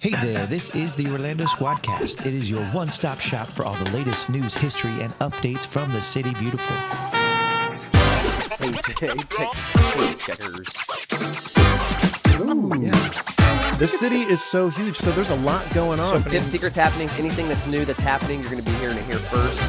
Hey there, this is the Orlando Squadcast. It is your one-stop shop for all the latest news, history, and updates from the City Beautiful. Hey, checkers. Ooh. Yeah. The city is so huge, so there's a lot going on. So tips, secrets, happenings, anything that's new that's happening, you're going to be hearing it here first.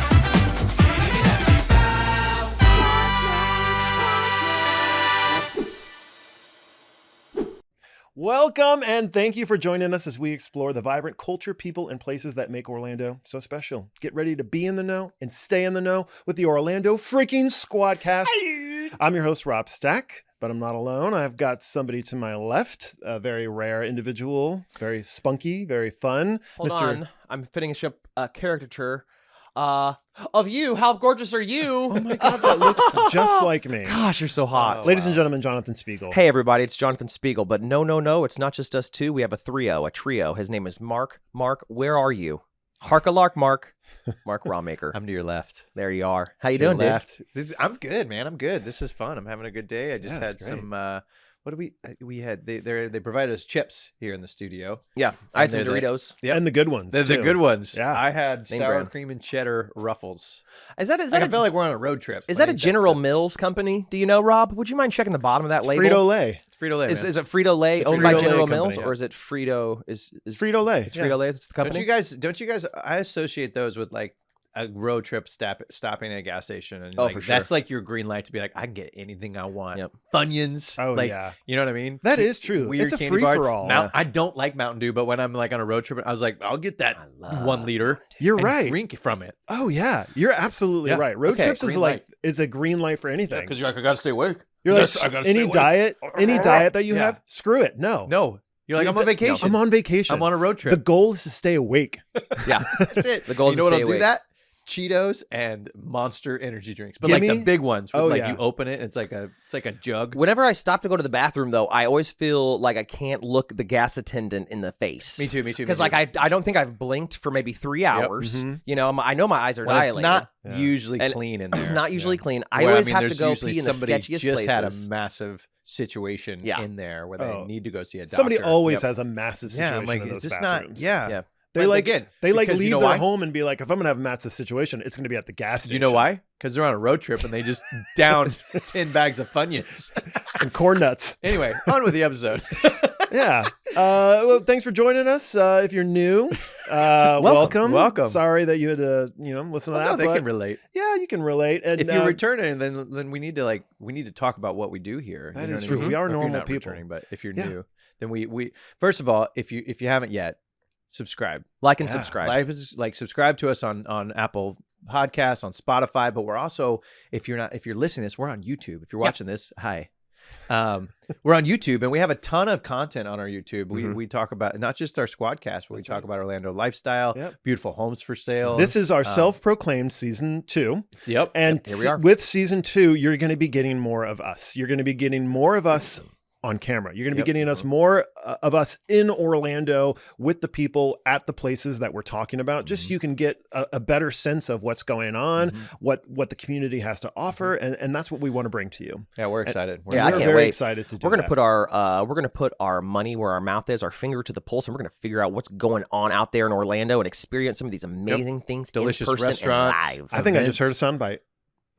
Welcome and thank you for joining us as we explore the vibrant culture, people, and places that make Orlando so special. Get ready to be in the know and stay in the know with the Orlando freaking Squadcast. I'm your host, Rob Stack, but I'm not alone. I've got somebody to my left, a very rare individual, very spunky, very fun. Hold on. I'm finishing up a caricature of you. How gorgeous are you? Oh my God, that looks just like me. Gosh, you're so hot. Ladies and gentlemen, Jonathan Spiegel. Hey, everybody, it's Jonathan Spiegel. But no, it's not just us two. We have a trio. His name is Mark. Mark, where are you? Hark-a-lark, Mark. Mark Rawmaker. I'm to your left. There you are. How you To your doing, left. I'm good, man. I'm good. This is fun. I'm having a good day. I just had some. What do we had? They provided us chips here in the studio. Yeah, I had some they're Doritos. Yeah, and the good ones. They're the good ones. Yeah. I had Name sour brand. cream and cheddar Ruffles. Is that I feel like we're on a road trip. Is when that I a eat General stuff. Mills company? Do you know, Rob? Would you mind checking the bottom of that label? Frito-Lay. It's Frito-Lay, Is man. it Frito-Lay It's owned by Frito-Lay General company, Mills, yeah. or is it Frito? Is Frito-Lay. It's Frito-Lay? It's the company. Don't you guys? I associate those with like a road trip stopping at a gas station, and Oh, like, for sure. that's like your green light to be like, I can get anything I want. Yep. Funyuns. Oh, like, yeah. You know what I mean? That is true. Weird It's a candy bar. free-for-all. I don't like Mountain Dew, but when I'm like on a road trip, I was like, I'll get that love 1 liter. You're and right. Drink from it. Oh yeah, you're absolutely Yeah. right. Road Okay, trips is green like light. is a green light for anything. Because you're like, I gotta stay awake. You're I like gotta stay any awake. diet that you Yeah. have, screw it. No, No, you're like, I'm on vacation. I'm on vacation. I'm on a road trip. The goal is to stay awake. Yeah. That's it. The goal is you know to what'll stay do awake. that? Cheetos and Monster energy drinks, but Give like the me- big ones. With Oh, like yeah. you open it, and it's like a jug. Whenever I stop to go to the bathroom, though, I always feel like I can't look the gas attendant in the face. Me too. Because like I don't think I've blinked for maybe 3 hours. Mhm. You know, I know my eyes are Well, it's dilated. not Yeah. usually And clean in there. Not usually clean. I Where, always have to there's go usually pee in the somebody sketchiest just had a places. massive situation Yeah. in there where they Oh. need to go see a doctor. Somebody always Yep. has a massive Yeah, situation I'm like, in is those this bathrooms. not? Yeah. Yeah. They But like again, they like because leave you know their why? home and be like, if I'm gonna have a massive situation, it's gonna be at the gas station. You know why? Because they're on a road trip and they just down 10 bags of Funyuns. And corn nuts. Anyway, on with the episode. Yeah. Well, thanks for joining us. If you're new, welcome. Welcome. Sorry that you had to, listen to Well, that. no, they but can relate. yeah, you can relate. And If you're returning, then we need to talk about what we do here. That You know is what I true. mean? We are If you're normal not people. returning, but if you're Yeah. new, then we first of all, if you haven't yet, subscribe. Like and Yeah. subscribe. Subscribe to us on Apple Podcasts, on Spotify, but we're also if you're listening to this, we're on YouTube. If you're watching this, hi. We're on YouTube and we have a ton of content on our YouTube. We talk about not just our Squadcast, but we talk about Orlando lifestyle, Yep. beautiful homes for sale. this is our self-proclaimed season 2. Yep. And here we are. with season 2, you're going to be getting more of us. You're going to be getting more of us on camera. You're going to be getting us more of us in Orlando with the people at the places that we're talking about. Just so you can get a better sense of what's going on, what the community has to offer, and that's what we want to bring to you. Yeah, we're excited. Yeah, I We're can't very wait. excited to do We're gonna that. put our money where our mouth is, our finger to the pulse, and we're gonna figure out what's going on out there in Orlando and experience some of these amazing things, Delicious in person restaurants. and live. I think I just heard a soundbite.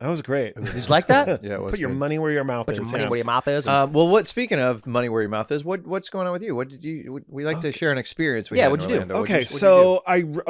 That was great. Did you like that? Yeah, it was Put your good. money where your mouth Put is. your money yeah. where your mouth is. Well, speaking of money where your mouth is, what's going on with you? What did you? We like to share an experience. We Yeah, had in what'd you do? Orlando.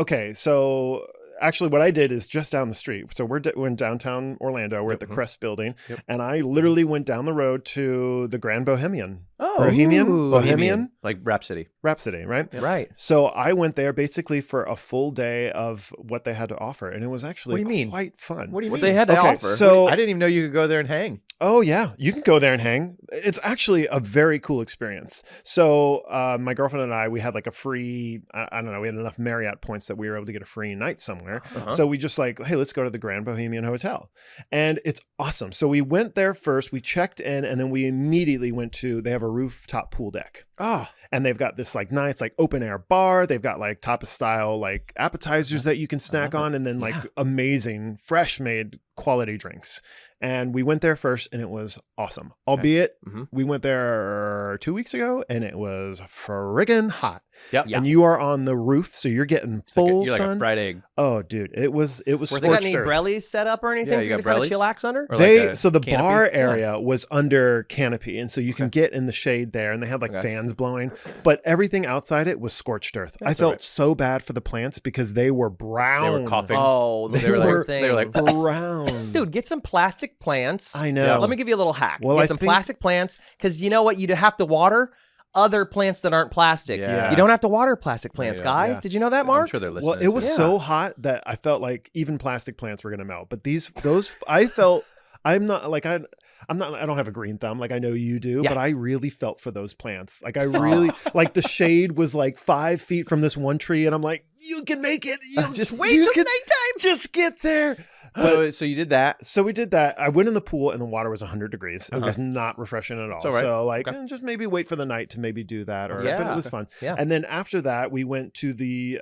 Okay, so actually what I did is just down the street. So we're in downtown Orlando. We're at the Crest building. Yep. And I literally went down the road to the Grand Bohemian. Oh, Bohemian? like Rhapsody. Rhapsody, right? Right. So I went there basically for a full day of what they had to offer. And it was actually What do you mean? quite fun. What do you What mean? they had to Okay, offer. so I didn't even know you could go there and hang. oh yeah, you can go there and hang. It's actually a very cool experience. So my girlfriend and I, we had like a free, I don't know, we had enough Marriott points that we were able to get a free night somewhere. So we just like, hey, let's go to the Grand Bohemian Hotel. And it's awesome. So we went there first, we checked in, and then we immediately went to, they have a rooftop pool deck. Oh, And they've got this like nice like open air bar. They've got like tapas style like appetizers that you can snack on, and then like amazing fresh made quality drinks. And we went there first and it was awesome. Albeit we went there 2 weeks ago and it was friggin' hot. Yep. Yeah. and you are on the roof, so you're getting It's like full you're like sun. a fried egg. Oh, dude, it was Were they got scorched any earth. brellies set up or anything? Yeah, you for got to kind brellies? of chillax under? Or like a So the canopy? bar Yeah. area was under canopy, and so you can get in the shade there, and they had like Okay. fans blowing, but everything outside it was scorched earth. I That's felt all right. so bad for the plants because they were brown. They were coughing. Oh, They those were poor like- things. they were like, brown. Dude, get some plastic plants. I know. Let me give you a little hack. Well, Get I some think- plastic plants, because you know what? You'd have to water other plants that aren't plastic. Yes. You don't have to water plastic plants, Yeah. guys. Yeah. Did you know that, I'm Mark? sure they're listening. Well, it was to so hot that I felt like even plastic plants were gonna melt. But those, I felt I'm not like I don't have a green thumb like I know you do, Yeah. but I really felt for those plants. Like I really like the shade was like 5 feet from this one tree, and I'm like, you can make it. You Just wait you till can- nighttime. Just get there. So you did that. So we did that. I went in the pool and the water was 100 degrees. It Okay. was not refreshing at all. all right. So like, Okay. just maybe wait for the night to maybe do that. Or but Yeah. it was fun. Yeah. And then after that, we went to the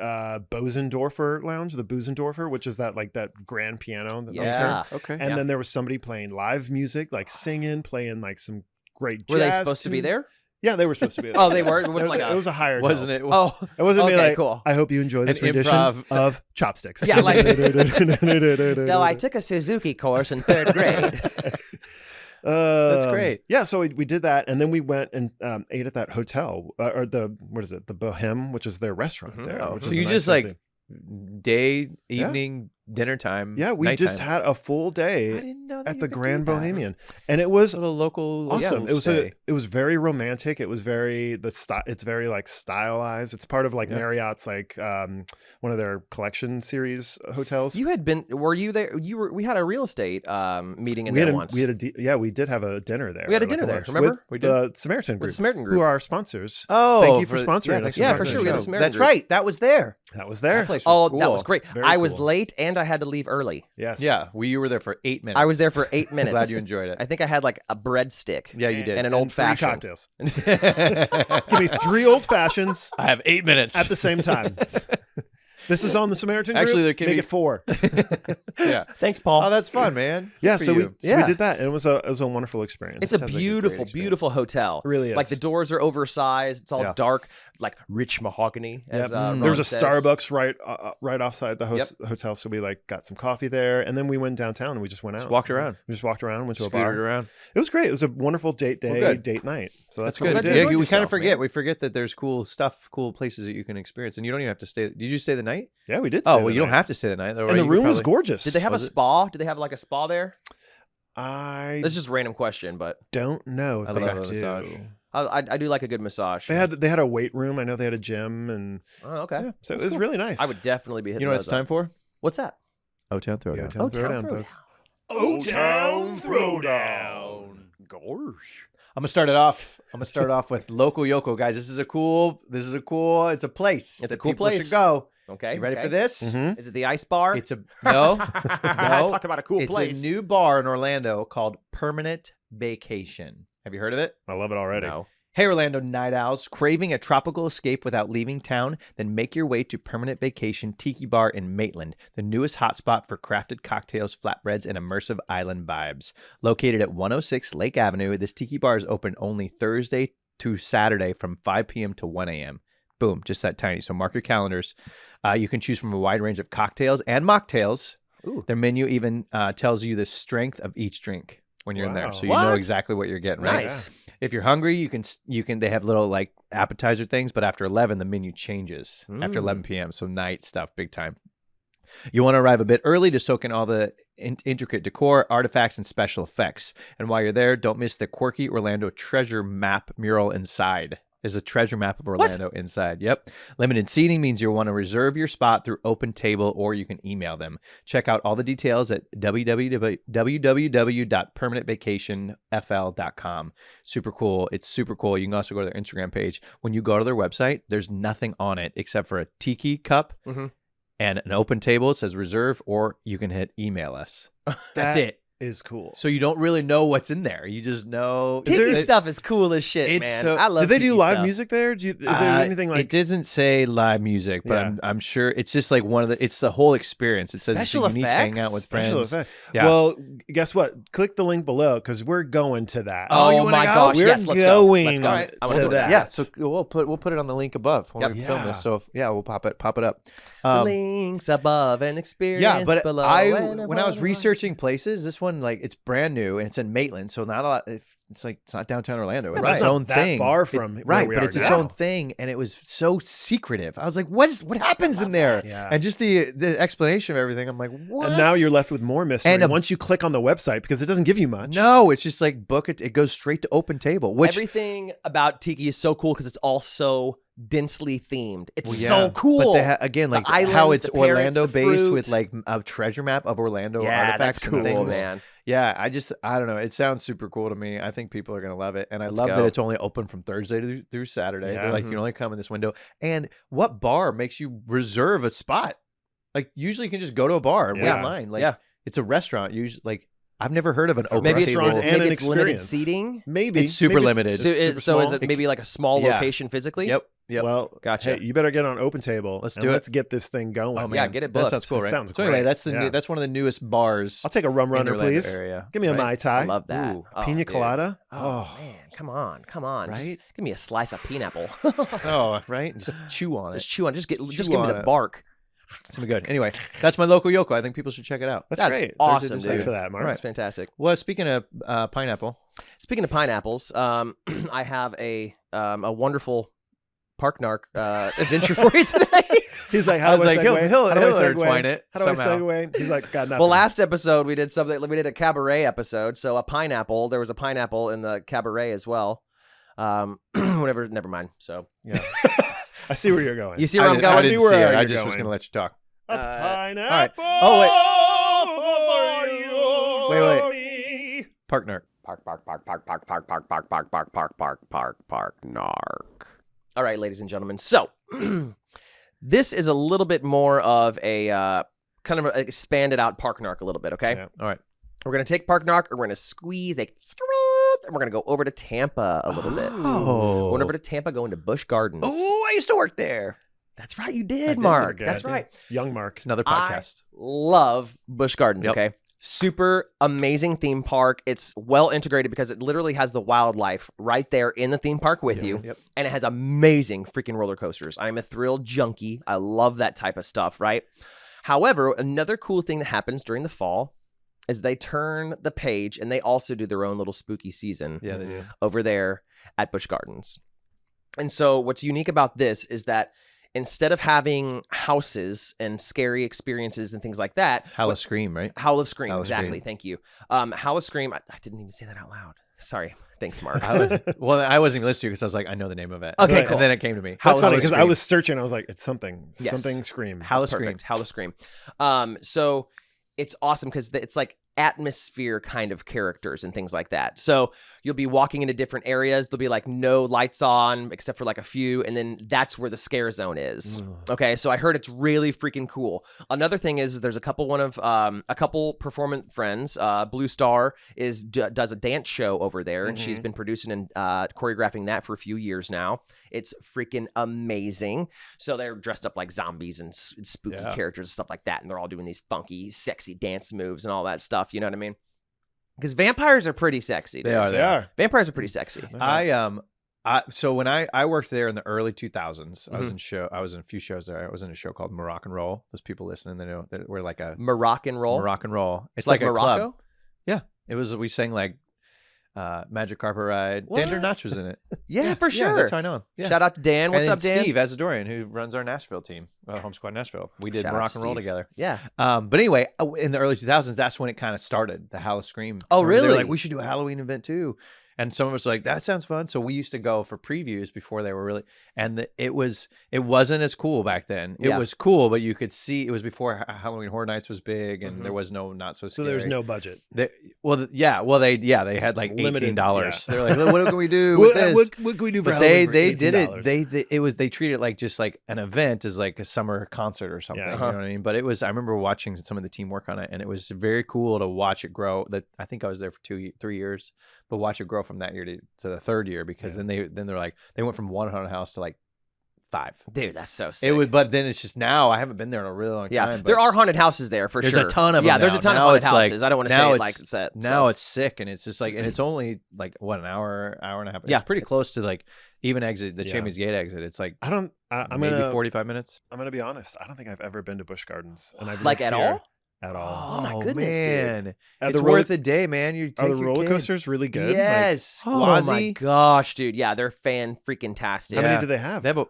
Bosendorfer Lounge, the Bosendorfer, which is that like that grand piano. That Yeah. Okay. And Yeah. then there was somebody playing live music, like singing, playing like some great. Were they jazz supposed to be tunes. there? Yeah, they were supposed to be there. Oh, they were? It was like it was a hired. Wasn't help. it? Oh, It wasn't me okay, like, cool. I hope you enjoy this An rendition improv. of Chopsticks. Yeah, like- So I took a Suzuki course in 3rd grade. That's great. Yeah, so we did that, and then we went and ate at that hotel, or the what is it, the Bohem, which is their restaurant Mhm. there. Oh, which so is you nice just and like fancy. day, evening, dinner time. Yeah, we just nighttime. had a full I day didn't know that at you the could do Grand that. Bohemian, and it was A little local. awesome. It was stay. it was very romantic. It was very it's very like stylized. It's part of like Yeah. Marriott's like one of their collection series hotels. You had been, were you there? We had a real estate meeting in we had there a, once. we did have a dinner there. We had a like dinner there, lunch remember? with We did. the Samaritan With group, the Samaritan who group. are our sponsors. Oh, Thank you for sponsoring us. thanks Yeah, for for the sure, we had a show. Samaritan That's group. right. That was there. That was there. That place was Oh, that was cool. great. Very I was cool. late and I had to leave early. Yes. Yeah, you were there for 8 minutes. I was there for 8 minutes. Glad you enjoyed it. I think I had like a breadstick. Yeah, you did. And an And old 3 fashioned. cocktails. Give me 3 old fashions I have 8 minutes. at the same time. This is on the Samaritan Actually, group. there can Make be- it 4. yeah. Thanks, Paul. Oh, that's fun, man. Yeah, Good so for we you. Yeah. did that, and it was a wonderful experience. It's a sounds like a great beautiful, experience. beautiful hotel. It really Like is. the doors are oversized. It's all Yeah. dark, like rich mahogany. As, Yep. Ron There was a says. Starbucks right outside the hotel, so we like got some coffee there, and then we went downtown and we just went out. Just walked around. We just walked around, went to a Scootered bar. around. It was great. It was a wonderful date good. night. So that's That's what good. we Glad did. you Yeah, we enjoyed kind of yourself, forget. man. We forget that there's cool stuff, cool places that you can experience, and you don't even have to stay. Did you stay the night? Yeah, we did. Oh, stay well, the you don't night. have to stay the night. Though, right? And the You could room was probably- gorgeous. Did they have a Was it? spa? Did they have like a spa there? I That's just a random question, but don't know if I they love had a massage. to. I do like a good massage. They had a weight room. I know they had a gym, and Oh, okay. yeah, so That's it was cool. really nice. I would definitely be hitting You know what those it's time up. for? What's that? O-Town Throwdown. O-Town Throwdown, Throwdown. folks. O-Town Throwdown. Gosh. I'm gonna start it off with local Yoko, guys. This is a cool. It's a place. It's a that cool people place. Should go. Okay. You ready okay. for this? Mhm. Is it the ice bar? It's a no. Talk about a cool it's place. a new bar in Orlando called Permanent Vacation. Have you heard of it? I love it already. No. Hey, Orlando night owls, craving a tropical escape without leaving town? Then make your way to Permanent Vacation Tiki Bar in Maitland, the newest hotspot for crafted cocktails, flatbreads, and immersive island vibes. Located at 106 Lake Avenue, this Tiki Bar is open only Thursday to Saturday from 5 p.m. to 1 a.m. Boom, just that tiny. So mark your calendars. You can choose from a wide range of cocktails and mocktails. Ooh. Their menu even tells you the strength of each drink when you're in there, Wow. so you know What? exactly what you're getting. Right? Nice. If you're hungry, you can. They have little like appetizer things, but after 11, the menu changes. After 11 p.m., so night stuff, big time. You want to arrive a bit early to soak in all the intricate decor, artifacts, and special effects. And while you're there, don't miss the quirky Orlando treasure map mural inside. There's a treasure map of Orlando inside. Yep. Limited seating means you'll want to reserve your spot through Open Table, or you can email them. Check out all the details at www.permanentvacationfl.com. Super cool. It's super cool. You can also go to their Instagram page. When you go to their website, there's nothing on it except for a tiki cup Mhm. and an open table. It says reserve, or you can hit email us. That's That it. is cool. So you don't really know what's in there. You just know. Tiki stuff is cool as shit, It's man. so- I love Did they do Tiki live stuff. music there? Is there anything like? It doesn't say live music, but Yeah. I'm sure it's just like it's the whole experience. It says Special it's a unique effects? hangout with Special friends. effect. Yeah. Well, guess what? Click the link below because we're going to that. Oh, you wanna my go? gosh! We're Yes, let's go. Let's going go. All right, I wanna to do that. Yeah, so we'll put it on the link above when Yep. we film Yeah. this. So yeah, we'll pop it up. Links above and experience Yeah, but below. when I was researching places, this one like it's brand new and it's in Maitland, so not a lot. It's not downtown Orlando. It's Right. its It's not own that thing. far from where right, we but are it's its now. own thing, and it was so secretive. I was like, what happens in there? Yeah. And just the explanation of everything, I'm like, what? And now you're left with more mystery. And once you click on the website, because it doesn't give you much. no, it's just like book it. It goes straight to open table, which Everything about Tiki is so cool because it's all so densely themed. It's Well, yeah. so cool. But they again, The like islands, how it's the parrots, Orlando the based fruit. with like a treasure map of Orlando yeah, artifacts that's cool, and things. man. Yeah, I don't know. It sounds super cool to me. I think people are gonna love it, and I Let's love go. that it's only open from Thursday through Saturday. Yeah. They're like you can only come in this window. And what bar makes you reserve a spot? Like usually you can just go to a bar and wait Yeah. in line. Like Yeah. it's a restaurant. Usually, like I've never heard of an open Maybe it's, table. restaurant and maybe an it's limited experience. seating. Maybe It's super Maybe limited. So, super so is small. it maybe like a small Yeah. location physically? Yep. Well, Gotcha. Hey, you better get on Open Table. Let's and do it. Let's get this thing going. Oh, man. Yeah, get it That booked. sounds cool, That right? sounds so anyway, great. that's Yeah. that's one of the newest bars. I'll take a rum in the runner, Orlando please. area. Give me a Right? Mai Tai. I love that. Ooh, Oh, Pina dude. colada. Oh, man, come on. Just Right? give me a slice of pineapple. Oh, right. Just chew on it. Just chew on. Just give Chew me the on it. bark. It's gonna be good. Anyway, that's my local Yoko. I think people should check it out. That's great. awesome, Thanks dude. for that, Mark. That's fantastic. Well, speaking of pineapple, Speaking of pineapples, I have a wonderful park narc adventure for you today. He's like, I how was do I like, segue? he'll How do I segue? intertwine it How do I somehow. segue? He's like, got nothing. Well, last episode we did something. We did a cabaret episode. So a pineapple. There was a pineapple in the cabaret as well. Whatever. Never mind. So yeah. I see where you're going. you see where I'm I going? didn't see see where it. I you're just was going. gonna let you talk. A pineapple. Oh, wait. for Wait, you. Park narc. Park narc. All right, ladies and gentlemen. So this is a little bit more of a kind of expanded out park narc a little bit. Okay. Yeah. All right. We're gonna take park narc and we're gonna squeeze and we're gonna go over to Tampa a little bit. Oh. Going over to Tampa, going to Busch Gardens. Oh, I used to work there. That's right, you I did, did, Mark. you That's did. right. Young Mark. It's another I podcast. love Busch Gardens. Yep. Okay, super amazing theme park. It's well integrated because it literally has the wildlife right there in the theme park with you, Yep. and it has amazing freaking roller coasters. I'm a thrill junkie. I love that type of stuff. Right. However, another cool thing that happens during the fall is they turn the page and they also do their own little spooky season Yeah, they do. over there at Busch Gardens. And so what's unique about this is that instead of having houses and scary experiences and things like that, Howl of Scream, right? Howl of Scream, Howl of exactly. Scream. Thank you. Howl of Scream. I didn't even say that out loud. Sorry. Thanks, Mark. Well, I wasn't even listening because I was like, I know the name of it. Okay, Right. cool. And then it came to me. That's Howl funny of because I Scream. was searching. I was like, it's something. Yes. Something scream. Howl of That's Scream. perfect. Howl of Scream. So it's awesome because it's like atmosphere kind of characters and things like that. So you'll be walking into different areas. There'll be like no lights on except for like a few. And then that's where the scare zone is. Okay. So I heard it's really freaking cool. Another thing is there's a couple performance friends. Blue Star does a dance show over there and she's been producing and choreographing that for a few years now. It's freaking amazing. So they're dressed up like zombies and spooky characters and stuff like that. And they're all doing these funky, sexy dance moves and all that stuff. You know what I mean? Because vampires are pretty sexy. Dude. They are. They are. Vampires are pretty sexy. So when I worked there in the early 2000s, I Mm-hmm. was in a few shows there. I was in a show called Moroccan Roll. Those people listening, they know that we're like a Moroccan roll. Moroccan Roll. It's like like a Morocco? club. Yeah, it was. We sang like Magic Carpet Ride. What? Dan Dernach was in it. Yeah, for sure. Yeah, that's how I know him. Yeah. Shout out to Dan. What's and up, Dan? Steve Asadorian, who runs our Nashville team, Home Squad Nashville. We did Shout out Moroccan Roll Steve. together. Yeah. But anyway, in the early 2000s, that's when it kind of started, the Howl of Scream. Oh, So They really? were like, we should do a Halloween event too. And some of us were like, that sounds fun. So we used to go for previews before they were really, and it wasn't as cool back then. It was cool, but you could see it was before Halloween Horror Nights was big, and there was not so scary. So there's no budget. They had like Limited, $18. yeah. They're like, what can we do with this? What can we do for But Halloween? they for did $18? they treated it like just like an event, as like a summer concert or something. Yeah. You know what I mean? But I remember watching some of the team work on it, and it was very cool to watch it grow. That I think I was there for 3 years, but watch it grow from that year to the third year, because then they're like, they went from one haunted house to like 5. Dude, that's so sick. It was, but then it's just now I haven't been there in a really long time. Yeah, but there are haunted houses there for there's sure. a ton of them. Yeah, there's a ton of haunted houses. I don't want to say now it like it's that. Now it's sick, and it's just like, and it's only like what, an hour and a half. Yeah. It's pretty close to like even the Champions Gate exit. It's like I'm maybe gonna 45 minutes. I'm gonna be honest. I don't think I've ever been to Busch Gardens, and I've Like lived at here all? At all. Oh my goodness, man. dude. It's worth a day, man. You Are take the your roller kid. coasters really good? Like, Yes. Oh my Quasi. gosh, dude. Yeah, they're fan-freaking-tastic. how many do they have? They have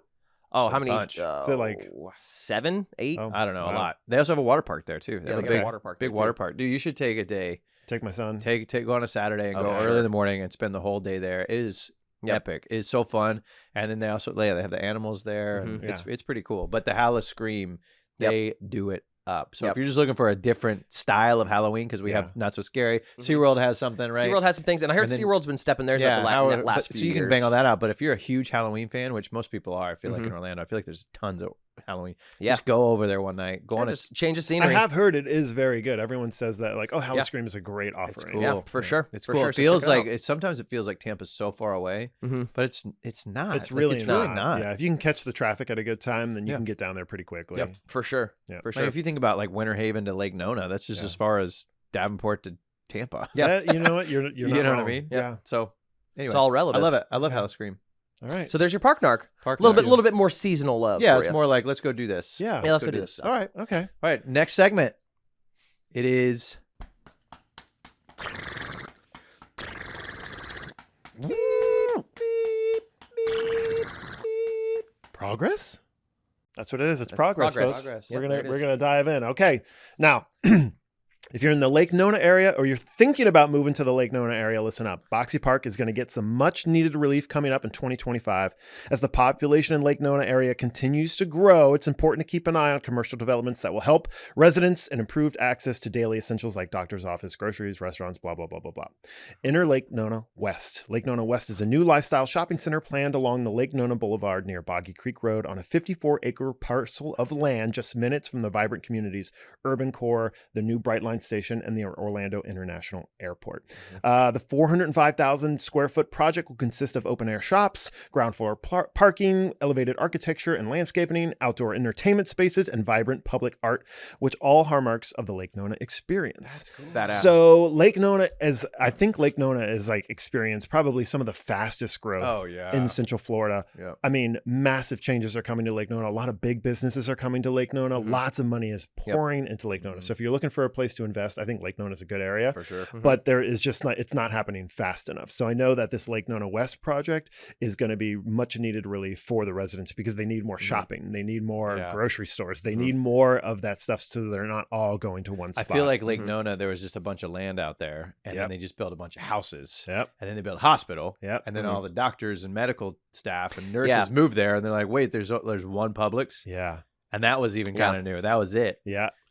Oh, how many? bunch. Is it like 7, 8? Oh, I don't know, a wow. lot. They also have a water park there too. They Yeah, have they a got a big water park big there, water too. park. Dude, you should take a day. Take my son. Go on a Saturday and go Okay, early sure. in the morning and spend the whole day there. It is epic. It's so fun. And then they have the animals there. And Mhm. it's pretty cool. But the Halloween Scream, they do it up. So Yep. if you're just looking for a different style of Halloween, because we have Not So Scary, SeaWorld has something, right? SeaWorld has some things, and I heard And then- SeaWorld's been stepping theirs up the last few so you years. can bang all that out. But if you're a huge Halloween fan, which most people are, I feel like in Orlando, I feel like there's tons of Halloween. Yeah. Just go over there one night. Go on a just change the I scenery. have heard it is very good. Everyone says that, like, oh, Halloween Scream is a great offering. It's cool. Yeah, for sure. It's For cool. sure. It So feels check like out. sometimes it feels like Tampa's so far away, but it's not. It's really, it's not. really not. Yeah, if you can catch the traffic at a good time, then you Yeah. can get down there pretty quickly. Yep, for sure. Yeah. For Like, sure. if you think about like Winter Haven to Lake Nona, that's just as far as Davenport to Tampa. Yeah. You know what? You're You not know what I wrong. mean? Yeah. So anyway, It's all relative. I love it. I love Yeah. Halloween Scream. All right. So there's your park narc. Park A little narc. bit more seasonal love. Yeah, for it's you. more like let's go do this. Yeah. Yeah, let's go do this. All right. Okay. All right. Next segment. It is Progress? That's what it is. It's progress, progress. folks. Progress. We're Yep, there gonna it we're is. gonna dive in. Okay. Now, if you're in the Lake Nona area or you're thinking about moving to the Lake Nona area, listen up. Boxy Park is going to get some much needed relief coming up in 2025. As the population in Lake Nona area continues to grow, it's important to keep an eye on commercial developments that will help residents and improved access to daily essentials like doctor's office, groceries, restaurants, blah, blah, blah, blah, blah. Enter Lake Nona West. Lake Nona West is a new lifestyle shopping center planned along the Lake Nona Boulevard near Boggy Creek Road on a 54-acre parcel of land just minutes from the vibrant communities, urban core, the new Brightline Station, and the Orlando International Airport. The 405,000 square foot project will consist of open air shops, ground floor parking, elevated architecture and landscaping, outdoor entertainment spaces, and vibrant public art, which all hallmarks of the Lake Nona experience. Badass. So Lake Nona I think Lake Nona is like experienced probably some of the fastest growth Oh, yeah. in Central Florida. Yeah. I mean, massive changes are coming to Lake Nona. A lot of big businesses are coming to Lake Nona. Lots of money is pouring into Lake Nona. So if you're looking for a place to invest, I think Lake Nona is a good area. For sure. But there is just not, it's not happening fast enough. So I know that this Lake Nona West project is going to be much needed relief for the residents because they need more shopping. They need more grocery stores. They need more of that stuff so they're not all going to one spot. I feel like Lake Nona, there was just a bunch of land out there, and then they just built a bunch of houses, and then they built a hospital, and then all the doctors and medical staff and nurses moved there, and they're like, wait, there's one Publix, and that was even kind of new. That was it.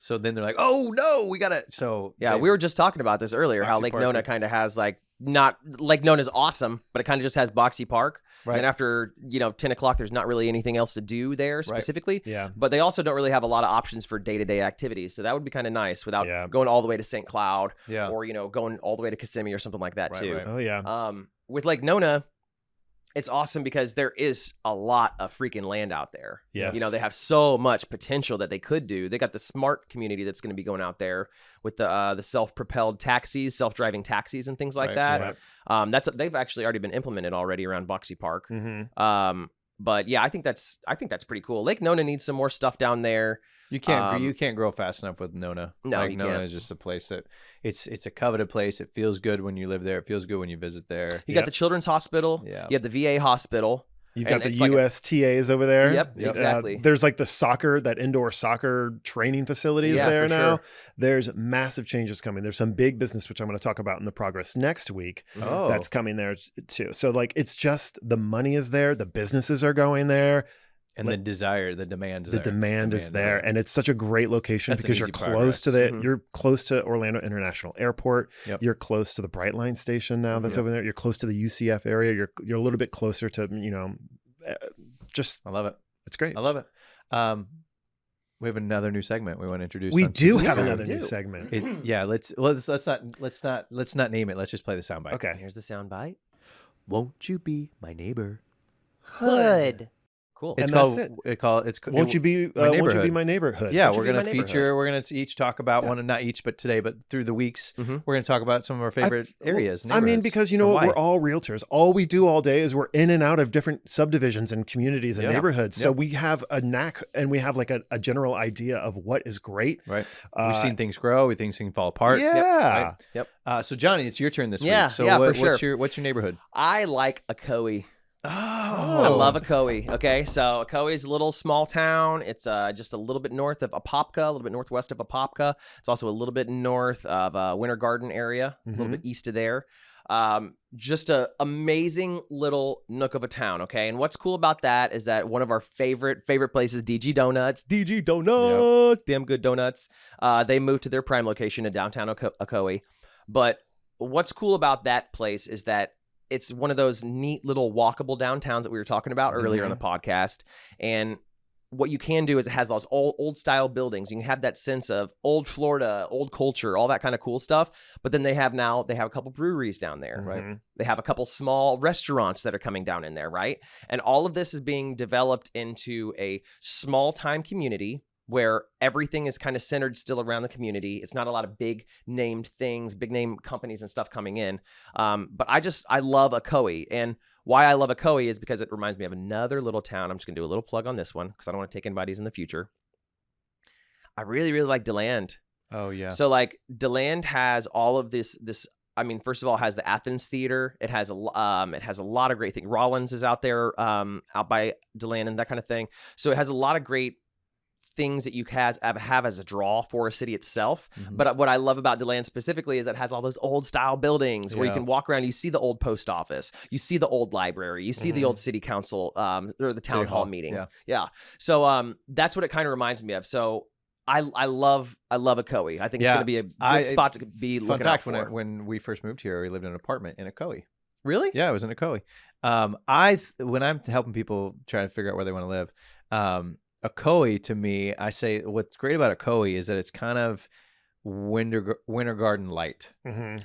So then they're like, oh no, we gotta. So we were just talking about this earlier. How Boxy Lake Park, Nona kind of has like not Lake Nona's awesome, but it kind of just has Boxy Park. Right. And after 10 o'clock, there's not really anything else to do there specifically. Yeah. But they also don't really have a lot of options for day-to-day activities, so that would be kind of nice without going all the way to St. Cloud, or going all the way to Kissimmee or something like that too. Right. Oh yeah. With Lake Nona, it's awesome because there is a lot of freaking land out there. Yes. They have so much potential that they could do. They got the smart community that's going to be going out there with the self-propelled taxis, self-driving taxis and things like that. Right. They've actually already been implemented already around Boxy Park. But yeah, I think that's pretty cool. Lake Nona needs some more stuff down there. You can't grow fast enough with Nona. No, like, you Nona can't. is just a place that it's a coveted place. It feels good when you live there. It feels good when you visit there. You got the Children's Hospital. Yeah. You have the VA hospital. You've And got the it's like USTAs over there. Yep, exactly. There's like that indoor soccer training facilities Yeah, there for now. sure. There's massive changes coming. There's some big business, which I'm going to talk about in the progress next week. Oh, That's coming there too. So like, it's just the money is there. The businesses are going there. and the demand is there, and it's such a great location That's an because you're easy close progress. to you're close to Orlando International Airport. Yep. You're close to the Brightline station now that's over there. You're close to the UCF area. You're a little bit closer to just I love it. it's great. I love it. We have another new segment we want to introduce. We on do season have two. another new segment. Let's not name it. Let's just play the soundbite. Okay. Here's the sound bite. Won't you be my neighbor? Hood. Cool. And It's that's called. Won't you be my my neighborhood. neighborhood? Yeah, Won't you we're be gonna my feature. We're gonna each talk about one, and not each, but today, but through the weeks, Mhm. we're gonna talk about some of our favorite areas. I mean, neighborhoods, because and what, why. we're all realtors. All we do all day is we're in and out of different subdivisions and communities and Yeah. neighborhoods. So Yep. we have a knack and we have like a general idea of what is great. right. We've seen things grow. We've seen things fall apart. Yeah. Right? So Johnny, it's your turn this Yeah, week. So yeah, for what's sure. your neighborhood? I like Ocoee. Oh, I love Ocoee. Okay, so Ocoee is a little small town. It's just a little bit north of Apopka, a little bit northwest of Apopka. It's also a little bit north of Winter Garden area, a little bit east of there. Just a amazing little nook of a town. Okay, and what's cool about that is that one of our favorite places, DG Donuts, damn good donuts. They moved to their prime location in downtown Ocoee. But what's cool about that place is that it's one of those neat little walkable downtowns that we were talking about earlier on the podcast. And what you can do is it has those old style buildings. You can have that sense of old Florida, old culture, all that kind of cool stuff. But then they have a couple breweries down there, right? They have a couple small restaurants that are coming down in there, right? And all of this is being developed into a small time community where everything is kind of centered still around the community. It's not a lot of big named things, big name companies and stuff coming in. But I love Ocoee. And why I love Ocoee is because it reminds me of another little town. I'm just going to do a little plug on this one because I don't want to take anybody's in the future. I really, really like DeLand. Oh yeah. So like DeLand has all of this, I mean, first of all, it has the Athens Theater. It has a lot of great things. Rollins is out there, out by DeLand and that kind of thing. So it has a lot of great things that you have as a draw for a city itself. But what I love about DeLand specifically is it has all those old style buildings where you can walk around. You see the old post office, you see the old library, you see the old city council or the town hall meeting. Yeah. So that's what it kind of reminds me of. So I love Ocoee. I think it's going to be a good spot to be Fun looking fact: out for. when we first moved here, we lived in an apartment in Ocoee. Really? Yeah, I was in Ocoee. When I'm helping people try to figure out where they want to live, Ocoee, to me, I say what's great about Ocoee is that it's kind of Winter Garden light,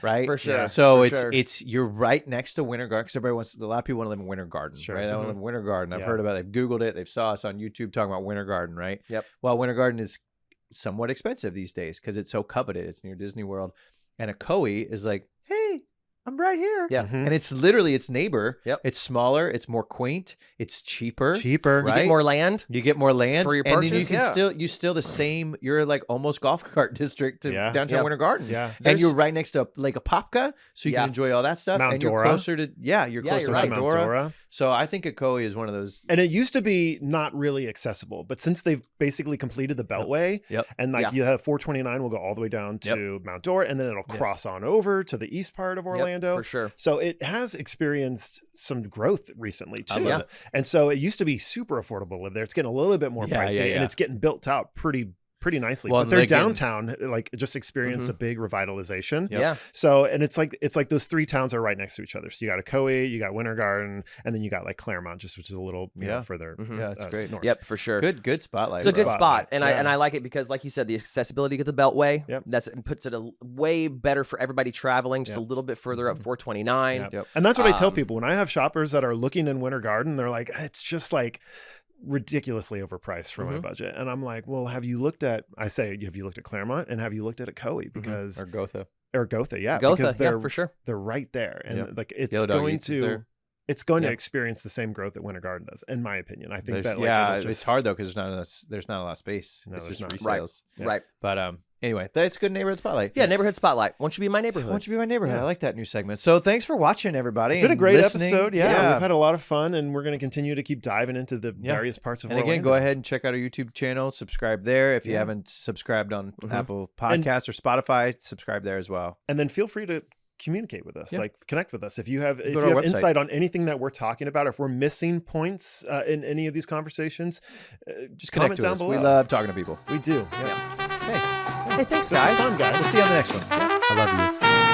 right? For sure. So For it's you're right next to Winter Garden because a lot of people want to live in Winter Garden, right? They want to live in Winter Garden. I've heard about it. They've Googled it. They've saw us on YouTube talking about Winter Garden, right? Yep. Well, Winter Garden is somewhat expensive these days because it's so coveted. It's near Disney World, and Ocoee is like, hey, I'm right here. Yeah. And it's literally its neighbor. Yep. It's smaller. It's more quaint. It's cheaper. You right? get more land. You get more land For your and then you purchase? can Yeah. still the same. You're like almost golf cart district to downtown Yep. Winter Garden. Yeah. And you're right next to Lake Apopka, so you Yeah. can enjoy all that stuff. Mount and you're Dora. closer to you're close you're to right. Mount Dora. So I think Ocoee is one of those. And it used to be not really accessible, but since they've basically completed the Beltway, and like you have 429 will go all the way down to Mount Dora, and then it'll cross on over to the east part of Orlando. For sure. So it has experienced some growth recently too. love it. And so it used to be super affordable to live there. It's getting a little bit more pricey, and it's getting built out pretty nicely. Well, but their they're getting- downtown like just experienced a big revitalization. Yeah. So and it's like those three towns are right next to each other. So you got Ocoee, you got Winter Garden, and then you got like Claremont, just which is a little further. Yeah, it's great. North. Yep, for sure. Good spotlight. It's a good Spotlight. spot, and I like it because, like you said, the accessibility of the Beltway. Yep. It puts it a way better for everybody traveling just a little bit further up 429. Yep. And that's what I tell people when I have shoppers that are looking in Winter Garden. They're like, it's just like ridiculously overpriced for my budget. And I'm like, well, have you looked at Claremont, and have you looked at Ocoee? Because or Gotha. Gotha, yeah, Gotha, because they're for sure. they're right there, and like it's Yellow Dog going Eats is to there. it's going to Yep. experience the same growth that Winter Garden does, in my opinion. I think There's- that like, it's hard though because there's not a lot of space. No, it's there's just not. resales. Right. But anyway, that's good neighborhood spotlight. Yeah, neighborhood spotlight. Won't you be my neighborhood? Won't you be my neighborhood? Yeah. I like that new segment. So thanks for watching, everybody. It's been a and great listening. episode. Yeah, we've had a lot of fun, and we're going to continue to keep diving into the various parts of And again, Orlando. go ahead and check out our YouTube channel. Subscribe there. If you haven't subscribed on Apple Podcasts or Spotify, subscribe there as well. And then feel free to communicate with us, Yeah. like connect with us. If you have to our website. insight on anything that we're talking about, if we're missing points in any of these conversations, Just comment connect to down us. below. We love talking to people. We do. Hey, thanks, This was guys. fun, guys. We'll see you on the next one. I love you.